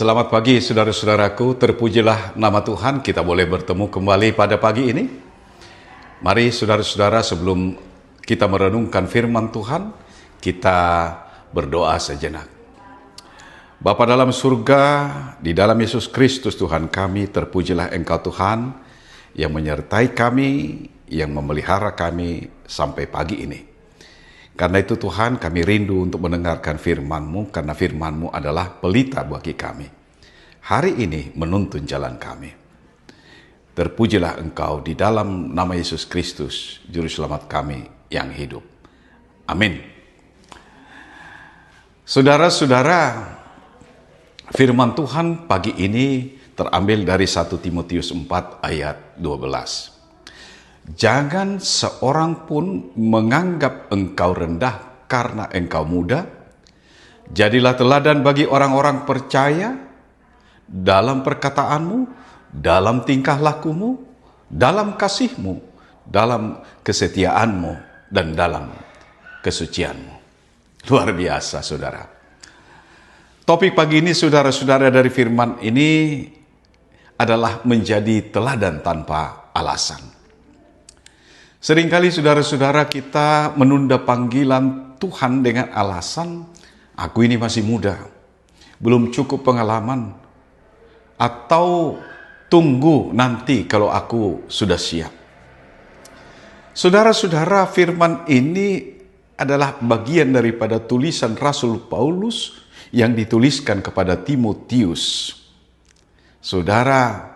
Selamat pagi saudara-saudaraku, terpujilah nama Tuhan, kita boleh bertemu kembali pada pagi ini. Mari saudara-saudara, sebelum kita merenungkan firman Tuhan, kita berdoa sejenak. Bapa dalam surga, di dalam Yesus Kristus Tuhan kami, terpujilah Engkau Tuhan yang menyertai kami, yang memelihara kami sampai pagi ini. Karena itu Tuhan, kami rindu untuk mendengarkan firman-Mu, karena firman-Mu adalah pelita bagi kami. Hari ini menuntun jalan kami. Terpujilah Engkau di dalam nama Yesus Kristus, Juru Selamat kami yang hidup. Amin. Saudara-saudara, firman Tuhan pagi ini terambil dari 1 Timotius 4 ayat 12. Jangan seorang pun menganggap engkau rendah karena engkau muda. Jadilah teladan bagi orang-orang percaya dalam perkataanmu, dalam tingkah lakumu, dalam kasihmu, dalam kesetiaanmu, dan dalam kesucianmu. Luar biasa, saudara. Topik pagi ini, saudara-saudara, dari firman ini adalah menjadi teladan tanpa alasan. Seringkali saudara-saudara kita menunda panggilan Tuhan dengan alasan, aku ini masih muda, belum cukup pengalaman, atau tunggu nanti kalau aku sudah siap. Saudara-saudara, firman ini adalah bagian daripada tulisan Rasul Paulus yang dituliskan kepada Timotius. Saudara,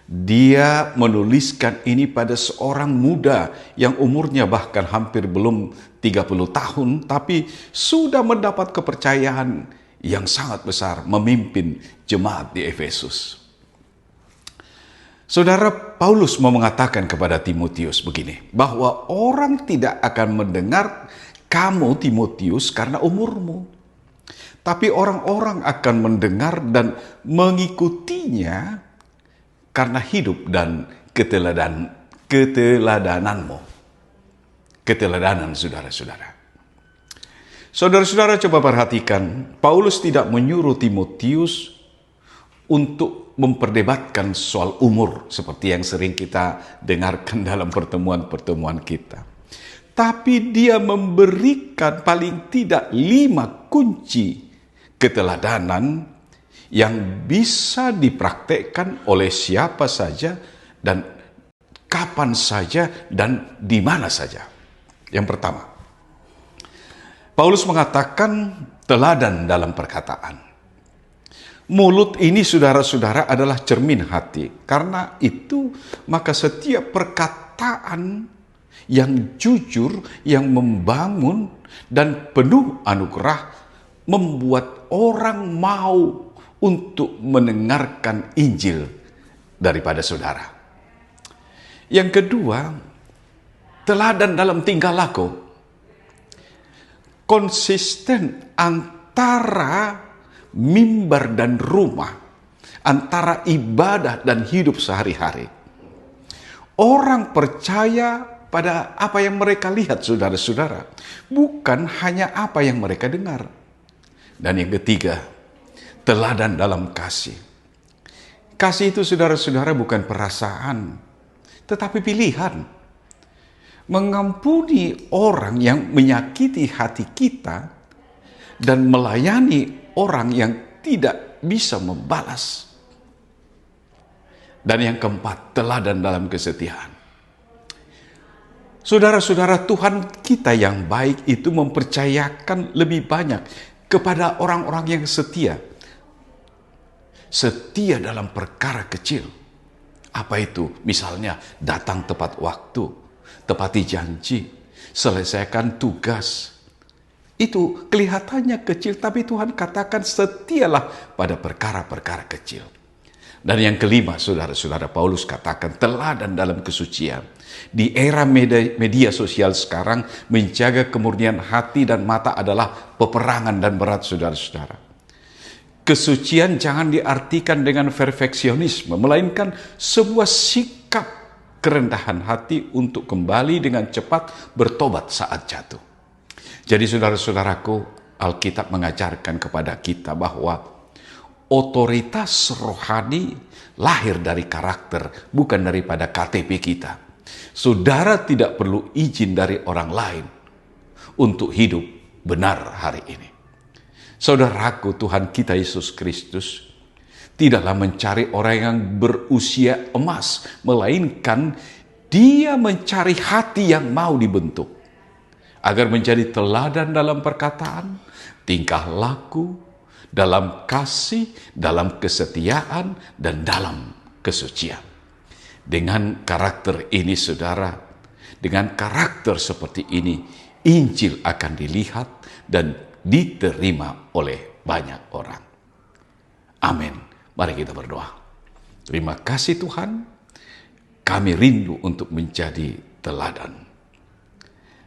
dia menuliskan ini pada seorang muda yang umurnya bahkan hampir belum 30 tahun, tapi sudah mendapat kepercayaan yang sangat besar memimpin jemaat di Efesus. Saudara, Paulus mau mengatakan kepada Timotius begini, bahwa orang tidak akan mendengar kamu Timotius karena umurmu, tapi orang-orang akan mendengar dan mengikutinya karena hidup dan keteladananmu. Keteladanan saudara-saudara. Saudara-saudara, coba perhatikan, Paulus tidak menyuruh Timotius untuk memperdebatkan soal umur seperti yang sering kita dengarkan dalam pertemuan-pertemuan kita. Tapi dia memberikan paling tidak 5 kunci keteladanan yang bisa dipraktekkan oleh siapa saja dan kapan saja dan di mana saja. Yang pertama, Paulus mengatakan teladan dalam perkataan. Mulut ini saudara-saudara adalah cermin hati. Karena itu maka setiap perkataan yang jujur, yang membangun dan penuh anugerah membuat orang mau untuk mendengarkan Injil daripada saudara. Yang kedua, teladan dalam tingkah laku. Konsisten antara mimbar dan rumah, antara ibadah dan hidup sehari-hari. Orang percaya pada apa yang mereka lihat, saudara-saudara, bukan hanya apa yang mereka dengar. Dan yang ketiga, teladan dalam kasih. Kasih itu saudara-saudara bukan perasaan, tetapi pilihan. Mengampuni orang yang menyakiti hati kita dan melayani orang yang tidak bisa membalas. Dan yang keempat, teladan dalam kesetiaan. Saudara-saudara, Tuhan kita yang baik itu mempercayakan lebih banyak kepada orang-orang yang setia. Setia dalam perkara kecil. Apa itu? Misalnya datang tepat waktu, tepati janji, selesaikan tugas. Itu kelihatannya kecil, tapi Tuhan katakan setialah pada perkara-perkara kecil. Dan yang kelima, saudara-saudara, Paulus katakan teladan dalam kesucian. Di era media sosial sekarang, menjaga kemurnian hati dan mata adalah peperangan dan berat, saudara-saudara. Kesucian jangan diartikan dengan perfeksionisme, melainkan sebuah sikap kerendahan hati untuk kembali dengan cepat bertobat saat jatuh. Jadi saudara-saudaraku, Alkitab mengajarkan kepada kita bahwa otoritas rohani lahir dari karakter, bukan daripada KTP kita. Saudara tidak perlu izin dari orang lain untuk hidup benar hari ini. Saudaraku, Tuhan kita Yesus Kristus tidaklah mencari orang yang berusia emas, melainkan Dia mencari hati yang mau dibentuk, agar menjadi teladan dalam perkataan, tingkah laku, dalam kasih, dalam kesetiaan, dan dalam kesucian. Dengan karakter ini, saudara, dengan karakter seperti ini, Injil akan dilihat dan diterima oleh banyak orang. Amin. Mari kita berdoa. Terima kasih Tuhan, kami rindu untuk menjadi teladan.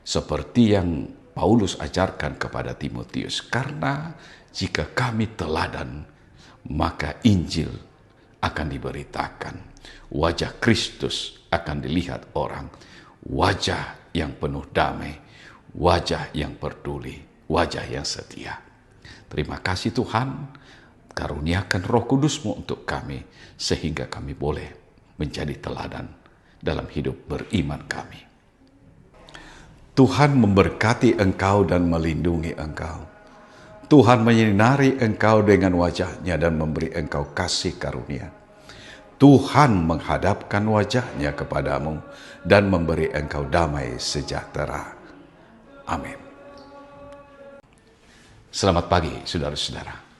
Seperti yang Paulus ajarkan kepada Timotius, karena jika kami teladan, maka Injil akan diberitakan. Wajah Kristus akan dilihat orang. Wajah yang penuh damai, wajah yang peduli, wajah yang setia. Terima kasih Tuhan, karuniakan Roh Kudus-Mu untuk kami, sehingga kami boleh menjadi teladan dalam hidup beriman kami. Tuhan memberkati engkau dan melindungi engkau. Tuhan menyinari engkau dengan wajah-Nya dan memberi engkau kasih karunia. Tuhan menghadapkan wajah-Nya kepadamu dan memberi engkau damai sejahtera. Amin. Selamat pagi, saudara-saudara.